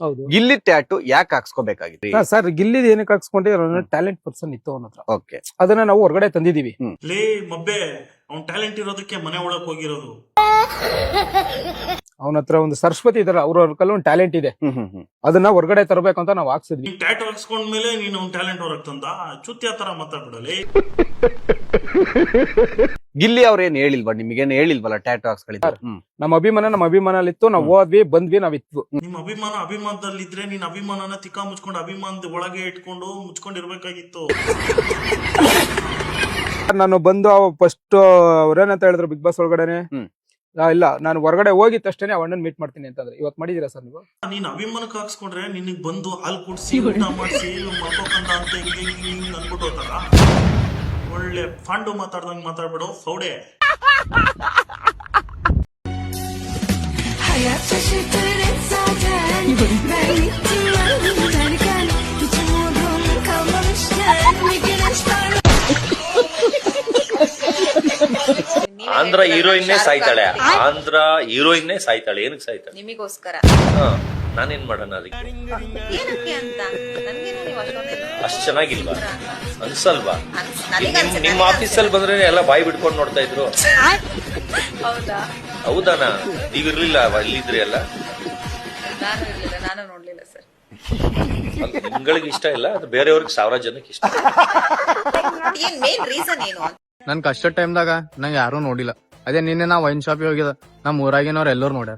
ಹೌದು. ಗಿಲ್ಲಿ ಟ್ಯಾಟು ಯಾಕೆ ಹಾಕ್ಸ್ಕೋಬೇಕಾಗಿತ್ತು? ಸರ್ ಗಿಲ್ಲಿದ್ ಏನಕ್ಕೆ ಹಾಕ್ಸ್ಕೊಂಡ್ರೆ ಟ್ಯಾಲೆಂಟ್ ಪರ್ಸನ್ ಇತ್ತು ಅವನ ಹತ್ರ. ಓಕೆ, ಅದನ್ನ ನಾವು ಹೊರಗಡೆ ತಂದಿದೀವಿ. ಲೇ ಮಬ್ಬೆ, ಅವ್ನ್ ಟ್ಯಾಲೆಂಟ್ ಇರೋದಕ್ಕೆ ಮನೆ ಒಳಗ್ ಹೋಗಿರೋದು. ಅವನ ಹತ್ರ ಒಂದು ಸರಸ್ವತಿ ಇದಾರೆ, ಅವ್ರ ಒಂದು ಟ್ಯಾಲೆಂಟ್ ಇದೆ. ಅದನ್ನ ಹೊರಗಡೆ ತರಬೇಕಂತ ನಾವು ಹಾಕ್ಸಿದ್ವಿ. ನೀನ್ ಟ್ಯಾಟು ಹಾಕ್ಸ್ಕೊಂಡ್ಮೇಲೆ ನೀನ್ ಅವ್ನ್ ಟ್ಯಾಲೆಂಟ್ ಹೊರಗ್ ತಂದ ಚುತ್ತಿ ತರ ಮಾತಾಡ್ಬಿಡಲಿ. ಗಿಲ್ಲಿ ಅವ್ರೇನ್ ಹೇಳಿಲ್ವಾ ನಿಮ್ಗೇನ್ ಹೇಳಿಲ್ವಲ್ಲ ಟ್ಯಾಟು ಹಾಕ್ಸ್ಕೊಳ್ಳಿದ್ರು? ನಮ್ಮ ಅಭಿಮಾನ ಇತ್ತು, ನಾವು ಹೋದ್ವಿ ಬಂದ್ವಿ, ನಾವಿತ್ತು. ನಿಮ್ ಅಭಿಮಾನದಲ್ಲಿದ್ರೆ ನೀನ್ ಅಭಿಮಾನನ ತಿಕ್ಕಾ ಮುಚ್ಕೊಂಡು ಅಭಿಮಾನದ ಒಳಗೆ ಇಟ್ಕೊಂಡು ಮುಚ್ಕೊಂಡಿರ್ಬೇಕಾಗಿತ್ತು. ನಾನು ಬಂದು ಫಸ್ಟ್ ಅವ್ರೇನಂತ ಹೇಳಿದ್ರು ಬಿಗ್ ಬಾಸ್ ಒಳಗಡೆನೆ, ಇಲ್ಲ ನಾನು ಹೊರಗಡೆ ಹೋಗಿದ ತಕ್ಷಣ ಅಣ್ಣನ್ ಮೀಟ್ ಮಾಡ್ತೀನಿ ಅಂತಂದ್ರೆ. ಇವತ್ತು ಮಾಡಿದೀರಾ ಸರ್ ನೀವು? ನೀನ್ ಅಭಿಮಾನಕ್ಕೆ ಹಾಕ್ಸ್ಕೊಂಡ್ರೆ ನಿನಗ್ ಬಂದು ಹಾಲು ಕುಡ್ಸಿ ಊಟ ಮಾಡಿಸಿ ಮಲ್ಕೋಕಂದ ಅಂತ ಹಿಂಗ್ ಅನ್ಬಿಟ್ಟು ಹೋತಾರ. ಒಳ್ಳೆ ಫಂಡು ಮಾತಾಡ್ದಂಗ್ ಮಾತಾಡ್ಬಿಡು ಫೌಡೆ. ಆಂಧ್ರ ಹೀರೋಯಿನ್ನೇ ಸಾಯ್ತಾಳೆ, ಆಂಧ್ರ ಹೀರೋಯಿನ್ನೇ ಸಾಯ್ತಾಳೆ. ಏನಕ್ಕೆ ಸಾಯ್ತಾಳೆ? ನಿಮಗೋಸ್ಕರ. ನಾನೇನ್ ಮಾಡೋಣ ಅದಕ್ಕೆ? ಏನಕ್ಕೆ ಅಂತ ನನ್ಗೇನು ನೀವು ಅಷ್ಟೊಂದೇನು ಅಷ್ಟ್ ಚೆನ್ನಾಗಿಲ್ವಾ ಅನ್ಸಲ್ವಾ? ನನಗನ್ಸುತ್ತೆ. ನಿಮ್ಮ ಆಫೀಸಲ್ಲಿ ಬಂದ್ರೆ ಎಲ್ಲ ಬಾಯಿ ಬಿಡ್ಕೊಂಡು ನೋಡ್ತಾ ಇದ್ರು. ಹೌದಾ? ಹೌದಾನ? ನೀವಿರ್ಲಿಲ್ಲ ಇಲ್ಲಿದ್ರಿ ಎಲ್ಲ? ನಾನು ಇರ್ಲಿಲ್ಲ, ನಾನು ನೋಡ್ಲಿಲ್ಲ ಸರ್. ನಿಮ್ಗಳಿಗೆ ಇಷ್ಟ ಇಲ್ಲ, ಅದು ಬೇರೆಯವ್ರಿಗೆ 1000 ಜನಕ್ಕೆ ಇಷ್ಟ. ಏನ್ ಮೇನ್ ರೀಸನ್ ಏನು ಅಂತ? ನನ್ ಕಷ್ಟ ಟೈಮ್ದಾಗ ನಂಗೆ ಯಾರು ನೋಡಿಲ್ಲ. ಅದೇ ನಿನ್ನೆ ನಾ ವೈನ್ ಶಾಪಿಗೆ ಹೋಗಿದ, ನಮ್ ಊರಾಗಿನವ್ರು ಎಲ್ಲರೂ ನೋಡ್ಯಾರ.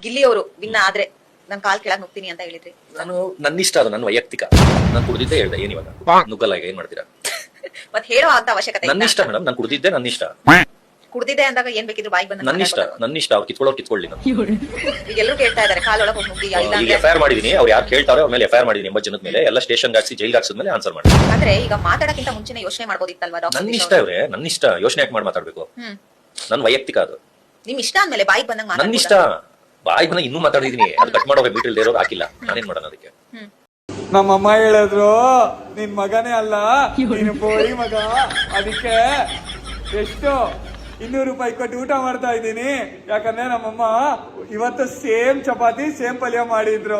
ಗಿಲ್ಲಿ ಅವರು ವಿನ್ನ ಆದ್ರೆ ನನ್ ಕಾಲ್ ಕೆಳಗ್ ಹೋಗ್ತೀನಿ ಅಂತ ಹೇಳಿದ್ರಿ. ನಾನು ನನ್ನಿಷ್ಟ, ಅದು ನನ್ನ ವೈಯಕ್ತಿಕ. ನಾನು ಕುಡ್ದಿದ್ದೆ ಹೇಳ್ದೆ, ಏನ್ ಇವಾಗ ನುಗ್ಗಲ್ಲ, ಏನ್ ಮಾಡ್ತೀರಾ? ಮತ್ ಹೇಳೋ ಅಂತ ಅವಶ್ಯಕತೆ ಇಲ್ಲ. ನನ್ನಿಷ್ಟ ಮೇಡಮ್, ನಾನು ಕುಡ್ದಿದ್ದೆ, ನನ್ನಿಷ್ಟ. ಕುಡ್ದಿದೆ ಅಂದಾಗ ಏನ್ ಬೇಕಿದ್ರು ಬಾಯಿಗೆ ಬಂದ ನನ್ನಿಷ್ಟ. ಅವ್ರು ಕಿತ್ಕೊಳ್ಳಿ. ಈಗ ಎಲ್ಲರೂ ಕೇಳ್ತಾ ಇದಾರೆ ಕಾಲ್ ಒಳಗೆ ಹೋಗಿ ಇಲ್ಲ ಈಗ FIR ಮಾಡಿದೀನಿ. ಅವ್ರು ಯಾರು ಕೇಳ್ತಾರೋ ಅವ್ರ ಮೇಲೆ FIR ಮಾಡಿದೀನಿ. 80 ಜನದ ಮೇಲೆ ಎಲ್ಲ ಸ್ಟೇಷನ್ ಹಾಕ್ಸಿ ಜೈಲ್ ಹಾಕ್ಸಿದ್ಮೇಲೆ ಆನ್ಸರ್ ಮಾಡಿ. ಅಂದ್ರೆ ಈಗ ಮಾತಾಡಕ್ಕಿಂತ ಮುಂಚೆನೆ ಯೋಚನೆ ಮಾಡ್ಬೋದಿತ್ತಲ್ವಾ ಡಾಕ್ಟರ್? ನನ್ನಿಷ್ಟ ಅವ್ರೆ, ನನ್ನಿಷ್ಟ. ಯೋಚನೆ ಯಾಕೆ ಮಾತಾಡ್ಬೇಕು? ನನ್ ವೈಯಕ್ತಿಕ ಅದು. ನಿಮ್ ಇಷ್ಟ ಅಂದ್ಮೇಲೆ ಬಾಯಿಗೆ ಬಂದಂಗ ನನ್ನಿಷ್ಟ. ಬಾಯಿ ಬಂದಾಗ ಇನ್ನೂ ಮಾತಾಡಿದೀನಿ. ಅದು ಕಟ್ ಮಾಡೋ ಮೀಟರ್ ಇರೋರು ಹಾಕಿಲ್ಲ. ನಾನೇನ್ ಮಾಡೋಣ ಅದಕ್ಕೆ? ನಮ್ಮಮ್ಮ ಹೇಳಿದ್ರು ನಿನ್ ಮಗನೇ ಅಲ್ಲ, ನೀನು ಬೋಳಿ ಮಗ, ಅದಕ್ಕೆ ಎಷ್ಟು 200 ರೂಪಾಯಿ ಕೊಟ್ಟು ಊಟ ಮಾಡ್ತಾ ಇದ್ದೀನಿ. ಯಾಕಂದ್ರೆ ನಮ್ಮಮ್ಮ ಇವತ್ತು ಸೇಮ್ ಚಪಾತಿ ಸೇಮ್ ಪಲ್ಯ ಮಾಡಿದ್ರು.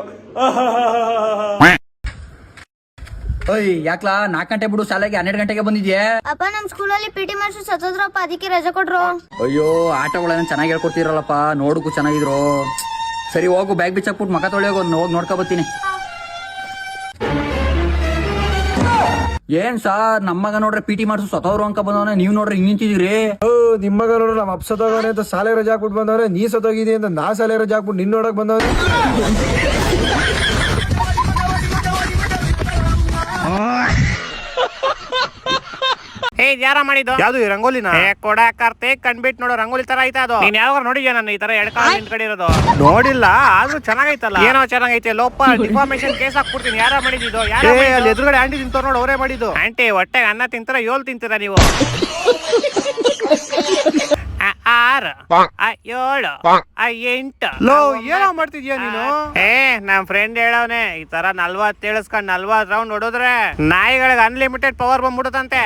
ಓಯ್ ಯಾಕ್ಲಾ 4 ಗಂಟೆ ಬಿಡು ಶಾಲೆಗೆ 12 ಗಂಟೆಗೆ ಬಂದಿದ್ಯಾ? ಅಪ್ಪ ನಮ್ ಸ್ಕೂಲಲ್ಲಿ PT ಮಾಸ್ಟರ್ ಸತ್ತೋದ್ರಪ್ಪ, ಅದಕ್ಕೆ ರಜೆ ಕೊಟ್ರು. ಅಯ್ಯೋ ಆಟಗಳನ್ನ ಚೆನ್ನಾಗಿ ಹೇಳ್ಕೊಡ್ತಿರಲ್ಲಪ್ಪ, ನೋಡಕ್ಕೂ ಚೆನ್ನಾಗಿದ್ರು. ಸರಿ ಹೋಗು, ಬ್ಯಾಗ್ ಬಿಚ್ಚಾಕ್ಬಿಟ್ಟು ಮಕ ತೊಳೆಯೋಗ ಹೋಗಿ ನೋಡ್ಕೊ ಬರ್ತೀನಿ. ಏನ್ ಸಾರ್ ನಮ್ಮ ಮಗ ನೋಡ್ರೆ PT ಮಾಸ್ಟರ್ ಸತ್ತೋರು ಅಂಕ ಬಂದವನ, ನೀವ್ ನೋಡ್ರಿ ಹಿಂಗ್ ನಿಂತಿದೀರಿ. ನಿಮ್ ಮಗ ನೋಡ್ರಿ ನಮ್ಮ ಅಪ್ಪ ಸತ್ತೋಗವನೆ ಅಂತ ಶಾಲೆ ರಜೆ ಹಾಕ್ಬಿಟ್ಟು ಬಂದವ್ರೆ, ನೀ ಸತ್ತೋಗಿದಿ ಅಂತ ನಾ ಶಾಲೆ ರಜೆ ಹಾಕ್ಬಿಟ್ಟು ನಿನ್ ನೋಡಕ್ ಬಂದವ್ರೆ. ಯಾರ ಮಾಡಿದ್ದು? ಯಾವ್ದು ರಂಗೋಲಿನ ಕೊಡ ಕಾರ್ತಿಕ್ ಕಂಡ್ಬಿಟ್ ನೋಡೋ ರಂಗೋಲಿ ತರ ಐತ ಅದು. ನೀನ್ ಯಾವಾಗ ನೋಡಿದ್ಯಾ ನಾನು ಈ ತರ ಎಳ್ಕಾಲ ನಿಂತ್ಕೊಂಡಿರೋದು? ನೋಡಿಲ್ಲ, ಆದ್ರೂ ಚೆನ್ನಾಗೈತಲ್ಲ. ಏನೋ ಚೆನ್ನಾಗೈತೆ ಲೋಪ ಡಿಫಾರ್ಮೇಶನ್ ಕೇಸ್ ಹಾಕ್ಬಿಡ್ತೀನಿ. ಯಾರ ಮಾಡಿದ್ದು? ಅಲ್ಲಿ ಎದುರುಗಡೆ ಆಂಟಿ ತಿಂತವ್ರು ನೋಡು, ಅವರೇ ಮಾಡಿದ್ದು. ಆಂಟಿ ಹೊಟ್ಟೆಗೆ ಅನ್ನ ತಿಂತಾರ, 7 ತಿಂತೀರಾ ನೀವು? 6 7 8 ಲೋ ಏನೋ ಮಾಡ್ತಿದ್ಯಾ ನೀನು? ನಮ್ ಫ್ರೆಂಡ್ ಹೇಳವ್ನೆ ಈ ತರ 40 ಇಳಿಸ್ಕೊಂಡ್ 40 ರೌಂಡ್ ಹೊಡೋದ್ರೆ ನಾಯಿಗಳಿಗೆ ಅನ್ಲಿಮಿಟೆಡ್ ಪವರ್ ಬಂದ್ಬಿಡುತ್ತಂತೆ.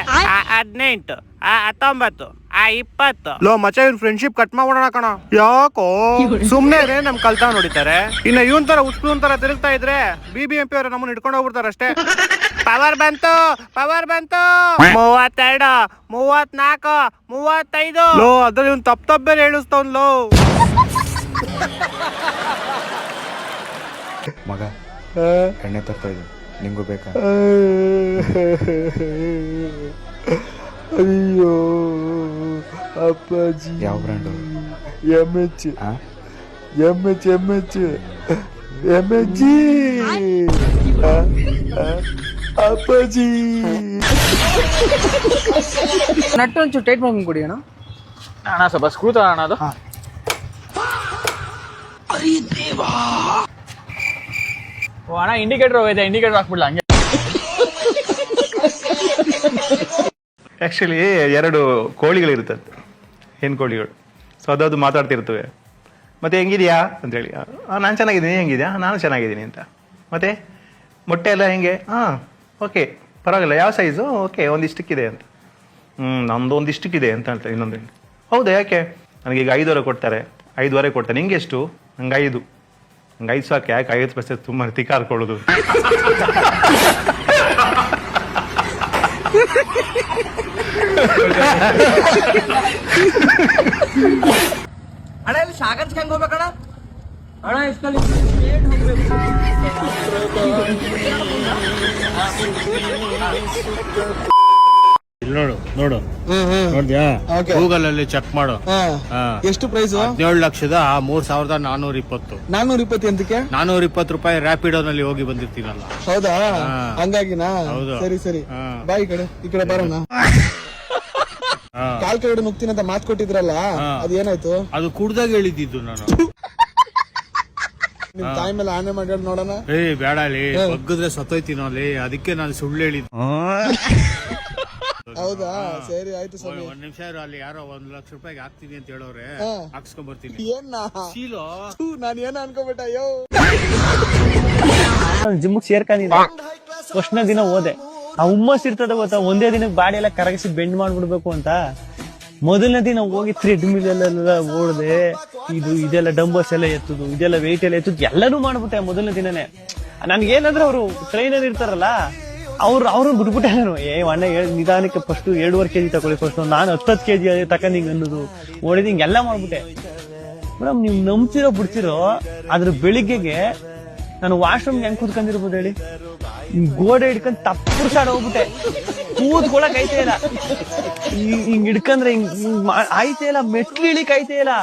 18 19 20 ಲೋ ಮಚ್ಚ, ಇವ್ನ ಫ್ರೆಂಡ್ಶಿಪ್ ಕಟ್ ಮಾಡ್ಬಿಡೋಣ ಕಣ. ಯಾಕೋ ಸುಮ್ನೆ ನಮ್ ಕಲ್ತಾ ನೋಡಿತಾರೆ. ಇನ್ನ ಇವನ್ ತರ ಉಸ್ಪೂನ್ ತರ ತಿರುಗ್ತಾ ಇದ್ರೆ BBMP ಅವ್ರ ನಮ್ಮನ್ನ ಹಿಡ್ಕೊಂಡು ಹೋಗ್ಬಿಡ್ತಾರ ಅಷ್ಟೇ. ಪವರ್ ಬಂತು 32 34 35 ಲೋ ಅದ್ರಲ್ಲಿ ಇವ್ನು ತಪ್ಪ ಬೇರೆ ಹೇಳಿಸ್ತವ್ನ್ ಲೋ. ಮಗ ಎಣ್ಣೆ ತರ್ತಾ ಇದ್ದೀನಿ, ನಿಂಗೂ ಬೇಕಾ? ಅಯ್ಯೋ ಅಪ್ಪಾಜಿ. ಯಾವ ಬ್ರ್ಯಾಂಡು? MH ಅಪ್ಪಾಜಿ. ನಟ್ಟು ಒಂಚೂರು ಟೈಟ್ ಮಾಡ್ಕೊಂಡು ಕೊಡಿ ಅಣ್ಣ. ಅಣ್ಣ ಸ್ವಲ್ಪ ಸ್ಕ್ರೂ ತಗೋಣ. ಅದು ಅಣ್ಣ ಇಂಡಿಕೇಟರ್ ಹೋಗಿದೆ, ಇಂಡಿಕೇಟರ್ ಹಾಕ್ಬಿಡ್ಲ ಹಂಗೆ. ಆ್ಯಕ್ಚುಲಿ 2 ಕೋಳಿಗಳಿರ್ತದೆ, ಹೆಣ್ಣು ಕೋಳಿಗಳು. ಸೊ ಅದು ಮಾತಾಡ್ತಿರ್ತವೆ. ಮತ್ತು ಹೆಂಗಿದೆಯಾ ಅಂತೇಳಿ, ನಾನು ಚೆನ್ನಾಗಿದ್ದೀನಿ, ಹೆಂಗಿದೆಯಾ? ನಾನು ಚೆನ್ನಾಗಿದ್ದೀನಿ ಅಂತ. ಮತ್ತು ಮೊಟ್ಟೆ ಎಲ್ಲ ಹೆಂಗೆ? ಓಕೆ ಪರವಾಗಿಲ್ಲ. ಯಾವ ಸೈಜು? ಓಕೆ ಒಂದಿಷ್ಟಕ್ಕಿದೆ ಅಂತ. ನಮ್ಮದು ಒಂದಿಷ್ಟಕ್ಕಿದೆ ಅಂತ ಹೇಳ್ತಾರೆ. ಇನ್ನೊಂದು ಹೌದಾ, ಯಾಕೆ? ನನಗೀಗ 5 ಕೊಡ್ತಾರೆ, 5.5 ಕೊಡ್ತೆ. ನಿಂಗೆ ಎಷ್ಟು? ನಂಗೆ 5. ನಂಗೆ 5 ಸಾಕು. ಯಾಕೆ 50 ಪೈಸೆ ತುಂಬ ತಿಕ್ಕಾರ್ಕೊಳ್ಳೋದು? ಅಣ್ಣ ಇಲ್ಲಿ ಸಾಗರ್ ಹೆಂಗ್ ಹೋಗ್ಬೇಕಣ್ಣ? ಅಣ್ಣ ಇಷ್ಟಲ್ಲಿ ನೋಡು ನೋಡ್ದ್ಯಾ? ಗೂಗಲ್ ಅಲ್ಲಿ ಚೆಕ್ ಮಾಡು. ಎಷ್ಟು ಪ್ರೈಸ್? 17,04,420. 420 ಎಂತಕ್ಕೆ? 420 ರೂಪಾಯಿ ರ್ಯಾಪಿಡೋನಲ್ಲಿ ಹೋಗಿ ಬಂದಿರ್ತೀನಲ್ಲ. ಹೌದಾ? ಹಂಗಾಗಿನಾ? ಹೌದು. ಸರಿ ಬಾ ಈ ಕಡೆ ಬರೋಣ. ಕಾಲ್ ಕೆಳಗಡೆ ನುಗ್ತೀನಿ ಅಂತ ಮಾತು ಕೊಟ್ಟಿದ್ರಲ್ಲ, ಅದೇನಾಯ್ತು? ಅದು ಕುಡ್ದಾಗ ಹೇಳಿದ್ದು ನಾನು. ನಿಮ್ ತಾಯಿ ಮೇಲೆ ಆನೆ ಮಾಡಿ ನೋಡೋಣ. ಬೇಡ ಅಲ್ಲಿ ಬಗ್ಗದ್ರೆ ಸತ್ತೋಯ್ತೀನೋ ಅಲ್ಲಿ, ಅದಕ್ಕೆ ನಾನು ಸುಳ್ಳು ಹೇಳಿದ್ದು. ಹೌದಾ? ಸರಿ ಆಯ್ತು ಸ್ವಾಮಿ. 1 ನಿಮಿಷ ಇರು, ಅಲ್ಲಿ ಯಾರೋ 1 ಲಕ್ಷ ರೂಪಾಯಿಗೆ ಹಾಕ್ತೀನಿ ಅಂತ ಹೇಳೋರೆ, ಹಾಕ್ಸ್ಕೊಂಡ್ ಬರ್ತೀನಿ. ನಾನು ಏನ ಅನ್ಕೋಬಿಟ್ಟ. ಅಯ್ಯೋ, ಜಿಮ್ಗೆ ಸೇರ್ಕೊಂಡಿದ್ದೆ. ಫಸ್ಟ್ನ ದಿನ ಹೋದೆ. ಆ ಹುಮ್ಮಸ್ ಇರ್ತದ ಗೊತ್ತಾ, ಒಂದೇ ದಿನಕ್ಕೆ ಬಾಡಿ ಎಲ್ಲ ಕರಗಿಸಿ ಬೆಂಡ್ ಮಾಡ್ಬಿಡ್ಬೇಕು ಅಂತ. ಮೊದಲನೇ ದಿನ ಹೋಗಿ ಥ್ರೆಡ್ಮಿಲ್ ಎಲ್ಲ ಓಡದೆ, ಇದೆಲ್ಲ ಡಂಬರ್ಸ್ ಎಲ್ಲ ಎತ್ತುದು, ಇದೆಲ್ಲ ವೆಯ್ಟ್ ಎಲ್ಲ ಎತ್ತುದು, ಎಲ್ಲನೂ ಮಾಡ್ಬಿಟ್ಟೆ ಮೊದಲನೇ ದಿನನೇ. ನನ್ಗೇನಂದ್ರೆ ಅವರು ಟ್ರೈನರ್ ಇರ್ತಾರಲ್ಲ, ಅವ್ರು ಬಿಟ್ಬಿಟ್ಟೆ. ನಾನು ಅಣ್ಣ ನಿಧಾನಕ್ಕೆ ಫಸ್ಟ್ 2.5 kg ತಗೊಳ್ಳಿ, ಫಸ್ಟ್ ನಾನು 10 kg ತಕೊಂಡ್ ಹಿಂಗ್ ಅನ್ನೋದು ಓಡಿದ್ ಹಿಂಗೆಲ್ಲ ಮಾಡ್ಬಿಟ್ಟೆ. ಮೇಡಮ್, ನೀವ್ ನಂಬ್ತಿರೋ ಬಿಡ್ತಿರೋ, ಅದ್ರ ಬೆಳಿಗ್ಗೆಗೆ ನಾನು ವಾಶ್ರೂಮ್ಗೆ ಹೆಂಗ್ ಕೂತ್ಕೊಂಡಿರ್ಬೋದು ಹೇಳಿ? ಗೋಡೆ ಹಿಡ್ಕೊಂಡ್ ತಪ್ಪುರ್ಸಾಡ್ ಹೋಗ್ಬಿಟ್ಟೆ. ಕೂತ್ಕೊಳಕ್ ಐತೆ ಇಲ್ಲ, ಹಿಂಗ್ ಹಿಡ್ಕಂದ್ರೆ ಹಿಂಗ್ ಆಯ್ತೇ ಇಲ್ಲ, ಮೆಟ್ಲು ಇಳಿಕ್ ಐತೆ ಇಲ್ಲ.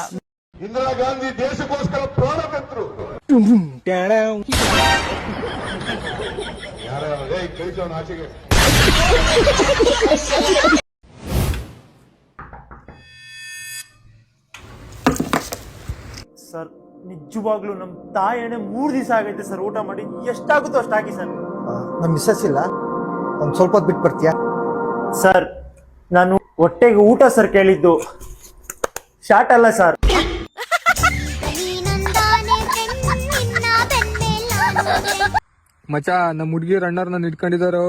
ಇಂದಿರಾ ಗಾಂಧಿ ದೇಶಕ್ಕೋಸ್ಕರ ಪ್ರಾಣ ತೆತ್ತರು. ಆಚೆಗೆ ಸರ್, ನಿಜವಾಗ್ಲೂ ನಮ್ ತಾಯಿ ಎಣ್ಣೆ 3 ದಿವಸ ಆಗೈತೆ ಸರ್ ಊಟ ಮಾಡಿ. ಎಷ್ಟಾಗುತ್ತೋ ಅಷ್ಟು ಹಾಕಿ ಸರ್. ನಮ್ ಮಿಸ್ಸಸ್ ಇಲ್ಲ, ಒಂದ್ ಸ್ವಲ್ಪ ಹೊತ್ತು ಬಿಟ್ಟು ಬರ್ತೀಯಾ? ಸರ್, ನಾನು ಹೊಟ್ಟೆಗೆ ಊಟ ಸರ್ ಕೇಳಿದ್ದು, ಶಾರ್ಟ್ ಅಲ್ಲ ಸರ್. ಮಚ, ನಮ್ ಹುಡ್ಗಿರ್ ಅಣ್ಣರ್ನ ಇಟ್ಕೊಂಡಿದಾರೋ.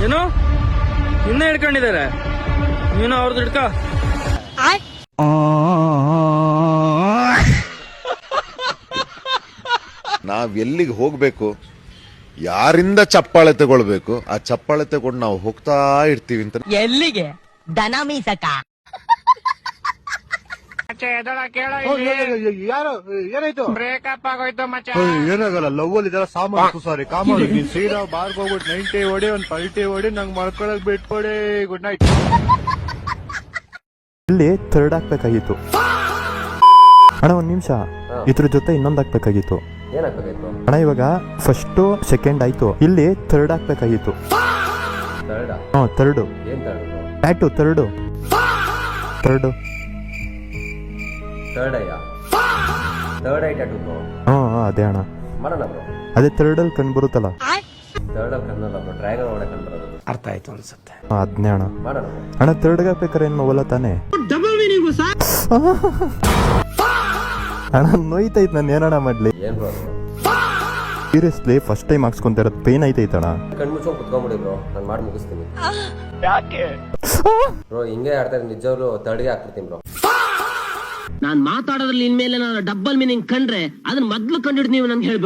ಏನು ಇನ್ನ ಹಿಡ್ಕೊಂಡಿದ್ದಾರೆ? ನೀನು ಅವ್ರದ್ದು ಹಿಡ್ಕ. ನಾವ್ ಎಲ್ಲಿಗೆ ಹೋಗ್ಬೇಕು, ಯಾರಿಂದ ಚಪ್ಪಾಳೆ ತಗೊಳ್ಬೇಕು, ಆ ಚಪ್ಪಾಳೆ ತಗೊಂಡು ನಾವು ಹೋಗ್ತಾ ಇರ್ತೀವಿ ಅಂತ. ಎಲ್ಲಿಗೆ? ದನ ಮೀಸಕ. ಯಾರು? ಏನಾಯ್ತು? ಬ್ರೇಕಪ್ ಆಗೋಯ್ತು ಮಚ್ಚ. ಏನಾಗಲ್ಲ, ಲವ್ ಅಲ್ಲಿ ಇದೆಲ್ಲ ಸಾಮಾನು. ಸಾರಿ, ಕಾಮಾಡು. ನೀನ್ ಸೀದಾ ಬಾರ್ಗ್ ಹೋಗ್ಬಿಟ್ಟು 90 ಹೊಡಿ, ಒಂದ್ 30 ಹೊಡಿ, ನಂಗೆ ಮಾಡ್ಕೊಳಕ್ ಬಿಟ್ಕೊಡಿ. Good night. ಇಲ್ಲಿ ಥರ್ಡ್ ಹಾಕ್ಬೇಕಾಗಿತ್ತು ಅಣ್ಣ. 1 ನಿಮಿಷ, ಇದ್ರ ಜೊತೆ ಇನ್ನೊಂದು ಹಾಕ್ಬೇಕಾಗಿತ್ತು ಅಣ್ಣ. ಇವಾಗ ಫಸ್ಟ್ ಸೆಕೆಂಡ್ ಆಯ್ತು, ಇಲ್ಲಿ ಥರ್ಡ್ ಹಾಕ್ಬೇಕಾಗಿತ್ತು. Third tattoo. ಥರ್ಡ್ ಅದೇ ಅಣ್ಣ, ಅದೇ ಥರ್ಡ್ ಅಲ್ಲಿ ಕಂಡು ಬರುತ್ತಲ್ಲ. ಅರ್ಥ ಆಯ್ತು ಅನ್ಸುತ್ತೆ. ಅದ್ನೇ ಅಣ್ಣ. ಅಣ್ಣ ಥರ್ಡ್ ಹಾಕ್ಬೇಕಾರೆ ಏನ್ ನೋವಲ್ಲ ತಾನೆ ಅಣ್ಣ? ನೋಯ್ತೈತ್, ನಾನು ಏನಣ್ಣ ಮಾಡ್ಲಿ? ಸೀರಿಯಸ್ಲಿ ಫಸ್ಟ್ ಟೈಮ್ ಹಾಕ್ಸ್ಕೊಂತ ಇರೋದು ಪೇನ್ ಐತೈತಣ್ಣ. ನಾನ್ ಮಾತಾಡೋದ್ರಲ್ಲಿ ಇನ್ಮೇಲೆ ನಾನು ಡಬ್ಬಲ್ ಮೀನಿಂಗ್ ಕಂಡ್ರೆ ಅದನ್ನ ಮೊದ್ಲು ಕಂಡಿಡ್ ನೀವು ನನ್ಗೆ ಹೇಳ್ಬೇಕು.